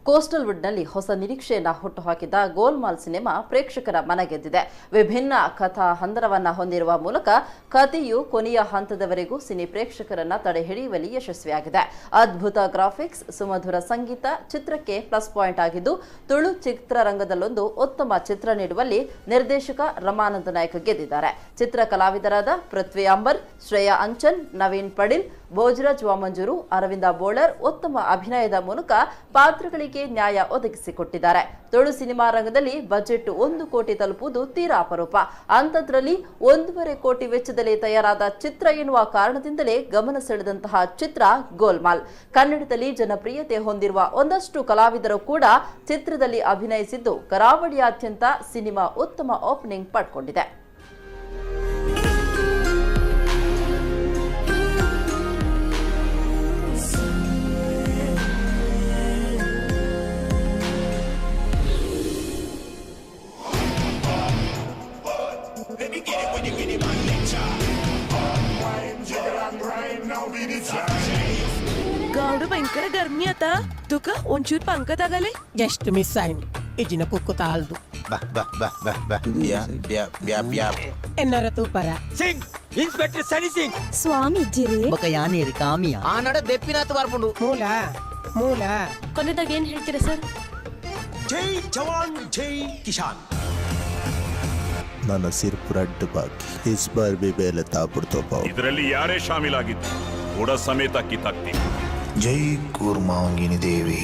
Coastal ವುಡ್ನಲ್ಲಿ ಹೊಸ ನಿರೀಕ್ಷೆಯನ್ನ ಹುಟ್ಟುಹಾಕಿದ ಗೋಲ್ಮಾಲ್ cinema ಪ್ರೇಕ್ಷಕರ ಮನಗೆದ್ದಿದೆ. ವಿಭಿನ್ನ ಕಥಾ ಹಂದರವನ್ನ ಹೊಂದಿರುವ ಮೂಲಕ ಕಥೆಯು ಕೊನೆಯ ಹಂತದವರೆಗೂ ಸಿನಿ ಪ್ರೇಕ್ಷಕರನ್ನ ತಡೆಹಿಡಿಯುವಲ್ಲಿ ಯಶಸ್ವಿಯಾಗಿದೆ. ಅದ್ಭುತ ಗ್ರಾಫಿಕ್ಸ್, ಸುಮಧುರ ಸಂಗೀತ ಚಿತ್ರಕ್ಕೆ ಪ್ಲಸ್ ಪಾಯಿಂಟ್ ಆಗಿದ್ದು, ತುಳು ಚಿತ್ರರಂಗದಲ್ಲೊಂದು ಉತ್ತಮ ಚಿತ್ರ ನೀಡುವಲ್ಲಿ ನಿರ್ದೇಶಕ ರಮಾನಂದ ನಾಯ್ಕ ಗೆದ್ದಿದ್ದಾರೆ. ಚಿತ್ರ ಕಲಾವಿದರಾದ ಪೃಥ್ವಿ ಅಂಬರ್, ಶ್ರೇಯಾ ಅಂಚನ್, ನವೀನ್ ಪಡಿಲ್, ಭೋಜರಾಜ್ ವಾಮಂಜೂರು, ಅರವಿಂದ ಬೋಳರ್ ಉತ್ತಮ ಅಭಿನಯದ ಮೂಲಕ ಪಾತ್ರಗಳಿಗೆ ನ್ಯಾಯ ಒದಗಿಸಿಕೊಟ್ಟಿದ್ದಾರೆ. ತುಳು ಸಿನಿಮಾ ರಂಗದಲ್ಲಿ ಬಜೆಟ್ 1 ಕೋಟಿ ತಲುಪುವುದು ತೀರಾ ಅಪರೂಪ. ಅಂಥದ್ರಲ್ಲಿ 1.5 ಕೋಟಿ ವೆಚ್ಚದಲ್ಲಿ ತಯಾರಾದ ಚಿತ್ರ ಎನ್ನುವ ಕಾರಣದಿಂದಲೇ ಗಮನ ಸೆಳೆದಂತಹ ಚಿತ್ರ ಗೋಲ್ಮಾಲ್. ಕನ್ನಡದಲ್ಲಿ ಜನಪ್ರಿಯತೆ ಹೊಂದಿರುವ ಒಂದಷ್ಟು ಕಲಾವಿದರು ಕೂಡ ಚಿತ್ರದಲ್ಲಿ ಅಭಿನಯಿಸಿದ್ದು, ಕರಾವಳಿಯಾದ್ಯಂತ ಸಿನಿಮಾ ಉತ್ತಮ ಓಪನಿಂಗ್ ಪಡ್ಕೊಂಡಿದೆ. गावडू भयंकर गरमी आता तुका ಒಂಚೂರು ಪಂಕ ತಗಲೆ ಜಸ್ಟ್ ಮಿಸ್ ಆಯ್ತು ಇಜಿನ ಕುಕ್ಕು ತಾಲ್ದು ಎನ್ನರ ತೂಪರ ಸಿಂಗ್ ಇನ್ಸ್ಪೆಕ್ಟರ್ ಸನಿ ಸಿಂಗ್ ಸ್ವಾಮಿ ಜಿರಿ ಬಕ ಯಾನೇರಿ ಕಾಮಿಯ ಆನಡ ದೆಪ್ಪಿನಾತ ಬರ್ಪುಂಡು ಮೂಲ ಕೊನೆದಾಗ ಏನ್ ಹೇಳ್ತೀರಾ ಸರ್? ಜೈ ಜವಾನ್ ಜೈ ಕಿಶಾನ್. ನನ್ನ ಸಿರ್ಫ್ ರೆಡ್ ಬಾಕಿ ಇಸ್ ಬಾರ್ ಬಿ ಬೇಲೆ ತಾಪಡ್ತೋ ಪಾವು. ಇದರಲ್ಲಿ ಯಾರೇ ಶಾಮೀಲಾಗಿದ್ದು ಕೂಡ ಸಮೇತ ಕಿತ್ತಾಕ್ತಿ. ಜೈ ಕೂರ್ಮಾಂಗಿನಿ ದೇವಿ.